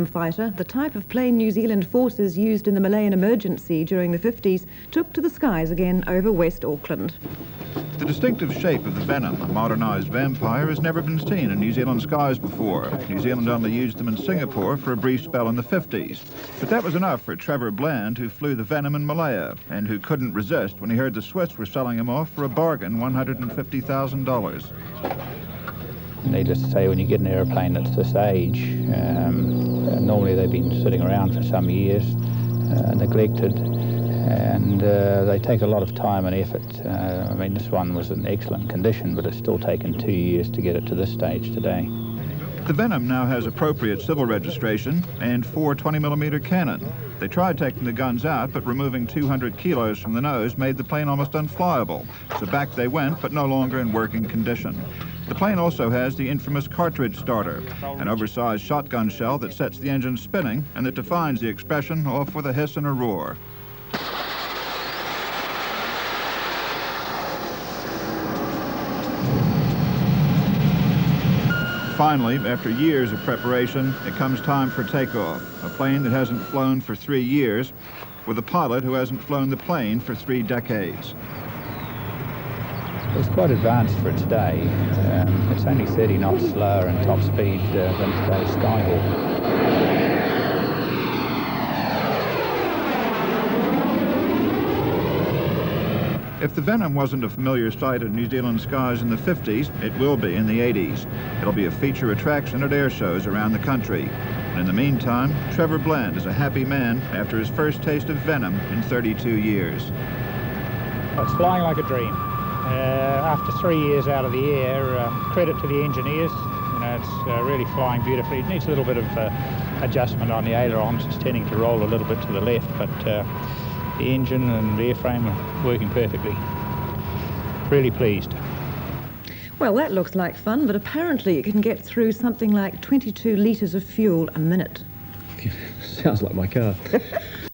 Fighter, the type of plane New Zealand forces used in the Malayan emergency during the 50s, took to the skies again over West Auckland. The distinctive shape of the Venom, a modernised vampire, has never been seen in New Zealand skies before. New Zealand only used them in Singapore for a brief spell in the 50s. But that was enough for Trevor Bland, who flew the Venom in Malaya, and who couldn't resist when he heard the Swiss were selling him off for a bargain, $150,000. Needless to say, when you get an aeroplane that's this age, normally they've been sitting around for some years, neglected, and they take a lot of time and effort. I mean, this one was in excellent condition, but it's still taken 2 years to get it to this stage today. The Venom now has appropriate civil registration and 4 20mm cannon. They tried taking the guns out, but removing 200 kilos from the nose made the plane almost unflyable. So back they went, but no longer in working condition. The plane also has the infamous cartridge starter, an oversized shotgun shell that sets the engine spinning and that defines the expression off with a hiss and a roar. Finally, after years of preparation, it comes time for takeoff. A plane that hasn't flown for 3 years, with a pilot who hasn't flown the plane for 3 decades. It's quite advanced for its day. It's only 30 knots slower in top speed than today's Skyhawk. If the Venom wasn't a familiar sight in New Zealand skies in the 50s, it will be in the 80s. It'll be a feature attraction at air shows around the country. And in the meantime, Trevor Bland is a happy man after his first taste of Venom in 32 years. It's flying like a dream. After 3 years out of the air, credit to the engineers. You know, it's really flying beautifully. It needs a little bit of adjustment on the ailerons. It's tending to roll a little bit to the left, but the engine and the airframe are working perfectly. Really pleased. Well, that looks like fun, but apparently it can get through something like 22 litres of fuel a minute. Sounds like my car.